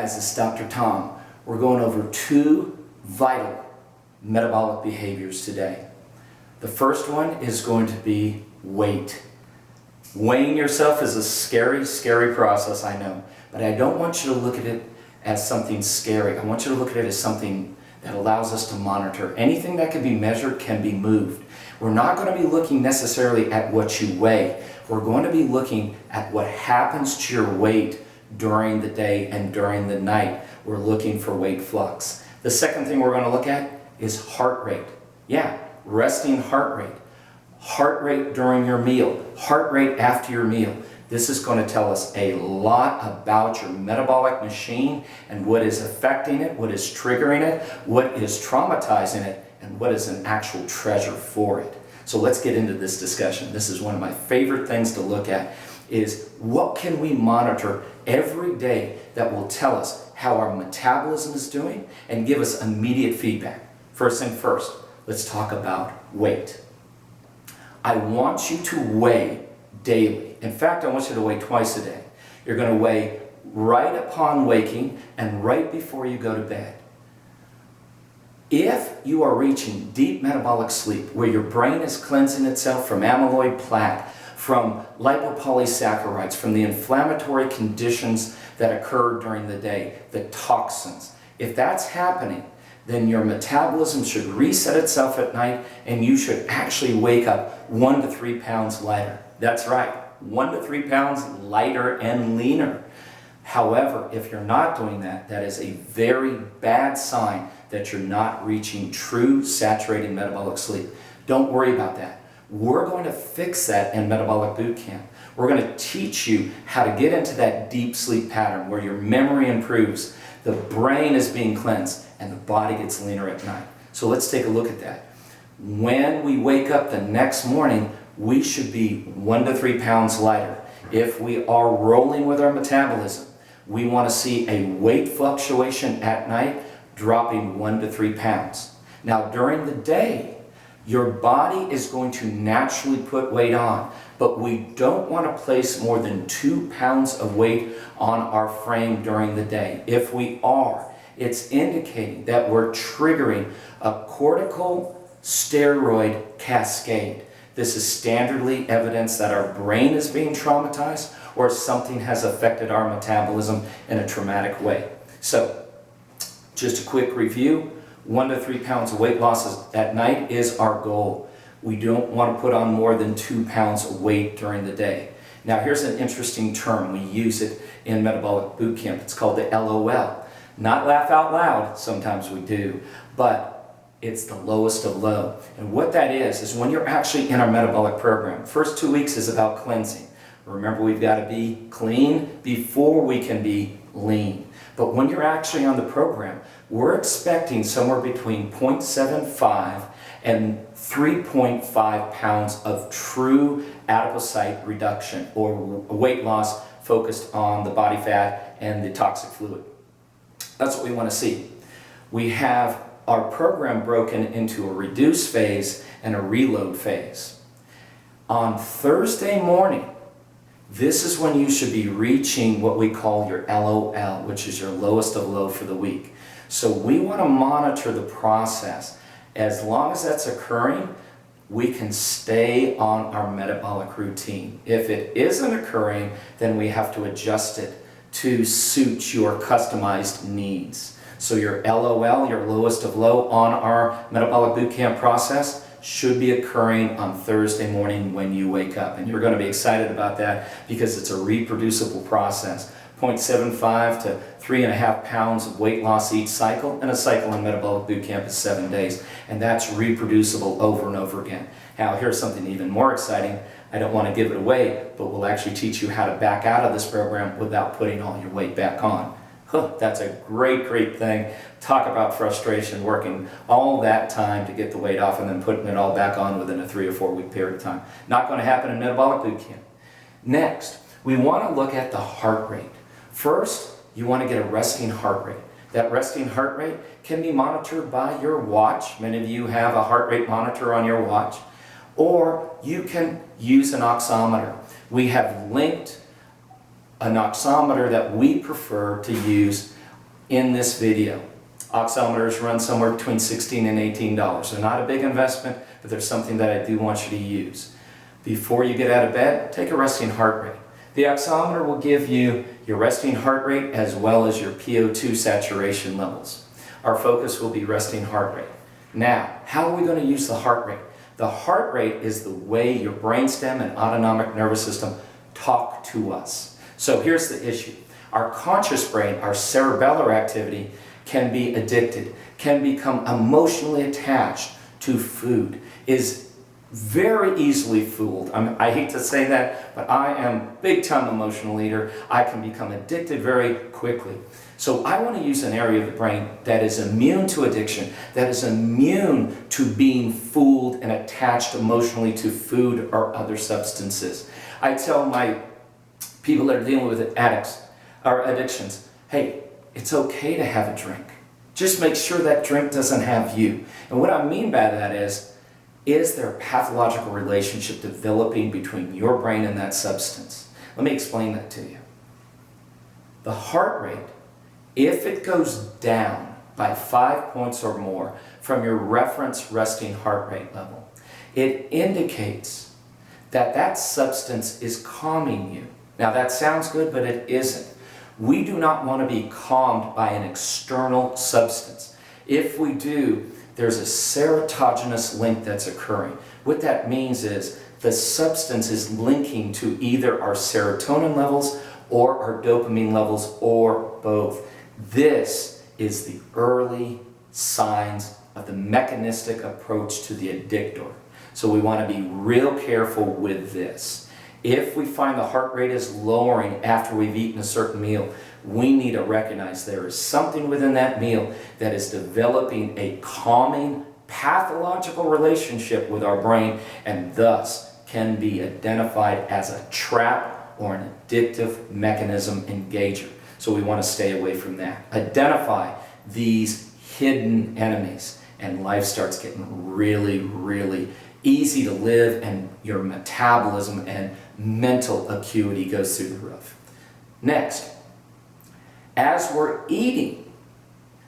Guys, this is Dr. Tom. We're going over two vital metabolic behaviors today. The first one is going to be weight. Weighing yourself is a scary, scary process, I know, but I don't want you to look at it as something scary. I want you to look at it as something that allows us to monitor. Anything that can be measured can be moved. We're not going to be looking necessarily at what you weigh. We're going to be looking at what happens to your weight during the day and during the night. We're looking for weight flux. The second thing we're going to look at is heart rate. Yeah, resting heart rate. Heart rate during your meal. Heart rate after your meal. This is going to tell us a lot about your metabolic machine and what is affecting it, what is triggering it, what is traumatizing it, and what is an actual treasure for it. So let's get into this discussion. This is one of my favorite things to look at, is what can we monitor every day that will tell us how our metabolism is doing and give us immediate feedback. First thing first, let's talk about weight. I want you to weigh daily. In fact, I want you to weigh twice a day. You're going to weigh right upon waking and right before you go to bed. If you are reaching deep metabolic sleep, where your brain is cleansing itself from amyloid plaque, from lipopolysaccharides, from the inflammatory conditions that occur during the day, the toxins, if that's happening, then your metabolism should reset itself at night and you should actually wake up 1 to 3 pounds lighter. That's right, 1 to 3 pounds lighter and leaner. However, if you're not doing that, that is a very bad sign that you're not reaching true saturated metabolic sleep. Don't worry about that. We're going to fix that in Metabolic Boot Camp. We're going to teach you how to get into that deep sleep pattern where your memory improves, the brain is being cleansed, and the body gets leaner at night. So let's take a look at that. When we wake up the next morning, we should be 1 to 3 pounds lighter. If we are rolling with our metabolism, we want to see a weight fluctuation at night dropping 1 to 3 pounds. Now during the day, your body is going to naturally put weight on, but we don't want to place more than 2 pounds of weight on our frame during the day. If we are, it's indicating that we're triggering a corticosteroid cascade. This is standardly evidence that our brain is being traumatized or something has affected our metabolism in a traumatic way. So, just a quick review. 1 to 3 pounds of weight loss at night is our goal. We don't want to put on more than 2 pounds of weight during the day. Now here's an interesting term. We use it in Metabolic Boot Camp. It's called the LOL. Not laugh out loud, sometimes we do, but it's the lowest of low. And what that is when you're actually in our metabolic program. First 2 weeks is about cleansing. Remember, we've got to be clean before we can be lean. But when you're actually on the program, we're expecting somewhere between 0.75 and 3.5 pounds of true adipocyte reduction or weight loss focused on the body fat and the toxic fluid. That's what we want to see. We have our program broken into a reduce phase and a reload phase. On Thursday morning, this is when you should be reaching what we call your LOL, which is your lowest of low for the week. So we want to monitor the process. As long as that's occurring, we can stay on our metabolic routine. If it isn't occurring, then we have to adjust it to suit your customized needs. So your LOL, your lowest of low on our Metabolic Boot Camp process, should be occurring on Thursday morning when you wake up. And you're going to be excited about that because it's a reproducible process. 0.75 to 3.5 pounds of weight loss each cycle, and a cycle in Metabolic Boot Camp is 7 days. And that's reproducible over and over again. Now here's something even more exciting. I don't want to give it away, but we'll actually teach you how to back out of this program without putting all your weight back on. That's a great, great thing. Talk about frustration, working all that time to get the weight off and then putting it all back on within a 3 or 4 week period of time. Not going to happen in Metabolic Boot Camp. Next, we want to look at the heart rate. First, you want to get a resting heart rate. That resting heart rate can be monitored by your watch. Many of you have a heart rate monitor on your watch. Or you can use an oximeter. We have linked an oximeter that we prefer to use in this video. Oximeters run somewhere between $16 and $18. They're not a big investment, but they're something that I do want you to use. Before you get out of bed, take a resting heart rate. The oximeter will give you your resting heart rate as well as your PO2 saturation levels. Our focus will be resting heart rate. Now, how are we going to use the heart rate? The heart rate is the way your brainstem and autonomic nervous system talk to us. So here's the issue. Our conscious brain, our cerebellar activity, can be addicted, can become emotionally attached to food, is very easily fooled. I hate to say that, but I am big time emotional eater. I can become addicted very quickly. So I want to use an area of the brain that is immune to addiction, that is immune to being fooled and attached emotionally to food or other substances. I tell my people that are dealing with addicts or addictions, hey, it's okay to have a drink. Just make sure that drink doesn't have you. And what I mean by that is there a pathological relationship developing between your brain and that substance? Let me explain that to you. The heart rate, if it goes down by 5 points or more from your reference resting heart rate level, it indicates that that substance is calming you. Now that sounds good, but it isn't. We do not want to be calmed by an external substance. If we do, there's a serotogenous link that's occurring. What that means is the substance is linking to either our serotonin levels or our dopamine levels or both. This is the early signs of the mechanistic approach to the addictor. So we want to be real careful with this. If we find the heart rate is lowering after we've eaten a certain meal, we need to recognize there is something within that meal that is developing a calming, pathological relationship with our brain and thus can be identified as a trap or an addictive mechanism engager. So we want to stay away from that. Identify these hidden enemies and life starts getting really, really easy to live and your metabolism and mental acuity goes through the roof. Next, as we're eating,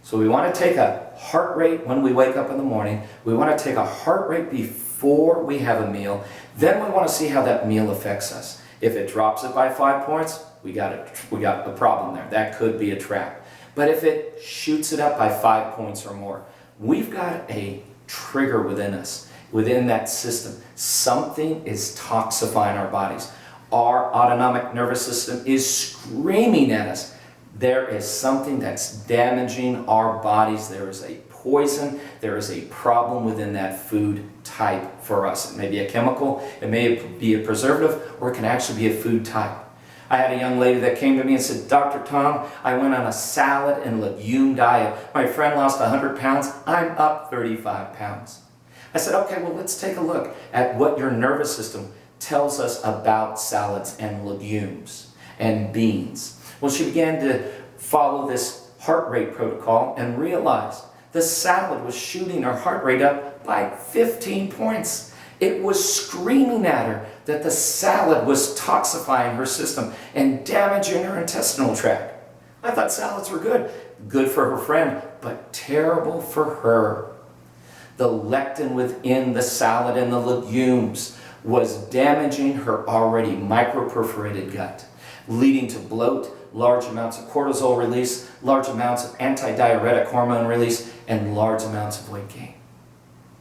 so we want to take a heart rate when we wake up in the morning, we want to take a heart rate before we have a meal, then we want to see how that meal affects us. If it drops it by 5 points, we got a problem there. That could be a trap. But if it shoots it up by 5 points or more, we've got a trigger within us. Within that system, something is toxifying our bodies. Our autonomic nervous system is screaming at us. There is something that's damaging our bodies. There is a poison. There is a problem within that food type for us. It may be a chemical, it may be a preservative, or it can actually be a food type. I had a young lady that came to me and said, Dr. Tom, I went on a salad and legume diet. My friend lost 100 pounds. I'm up 35 pounds. I said, okay, well, let's take a look at what your nervous system tells us about salads and legumes and beans. Well, she began to follow this heart rate protocol and realized the salad was shooting her heart rate up by 15 points. It was screaming at her that the salad was toxifying her system and damaging her intestinal tract. I thought salads were good. Good for her friend, but terrible for her. The lectin within the salad and the legumes was damaging her already microperforated gut, leading to bloat, large amounts of cortisol release, large amounts of antidiuretic hormone release, and large amounts of weight gain.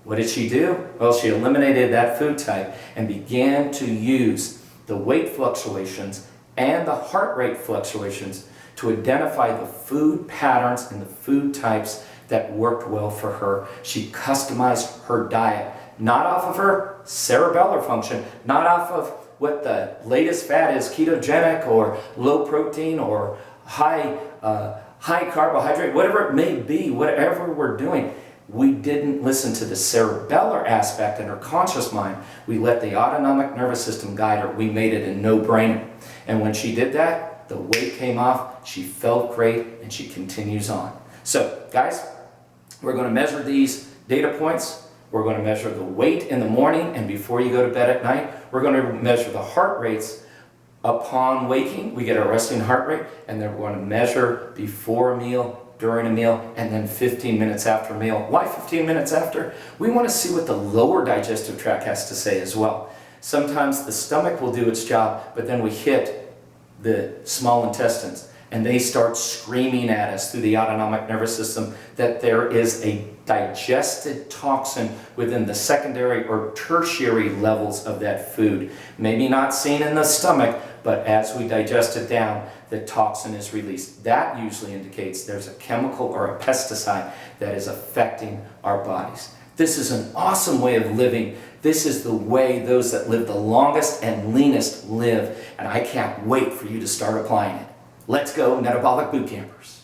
What did she do? Well, she eliminated that food type and began to use the weight fluctuations and the heart rate fluctuations to identify the food patterns and the food types that worked well for her. She customized her diet, not off of her cerebellar function, not off of what the latest fad is, ketogenic or low protein or high carbohydrate, whatever it may be, whatever we're doing. We didn't listen to the cerebellar aspect in her conscious mind. We let the autonomic nervous system guide her. We made it a no-brainer. And when she did that, the weight came off, she felt great, and she continues on. So, guys, we're going to measure these data points. We're going to measure the weight in the morning and before you go to bed at night. We're going to measure the heart rates upon waking. We get a resting heart rate, and then we're going to measure before a meal, during a meal, and then 15 minutes after a meal. Why 15 minutes after? We want to see what the lower digestive tract has to say as well. Sometimes the stomach will do its job, but then we hit the small intestines, and they start screaming at us through the autonomic nervous system that there is a digested toxin within the secondary or tertiary levels of that food. Maybe not seen in the stomach, but as we digest it down, the toxin is released. That usually indicates there's a chemical or a pesticide that is affecting our bodies. This is an awesome way of living. This is the way those that live the longest and leanest live, and I can't wait for you to start applying it. Let's go, Metabolic Boot Campers.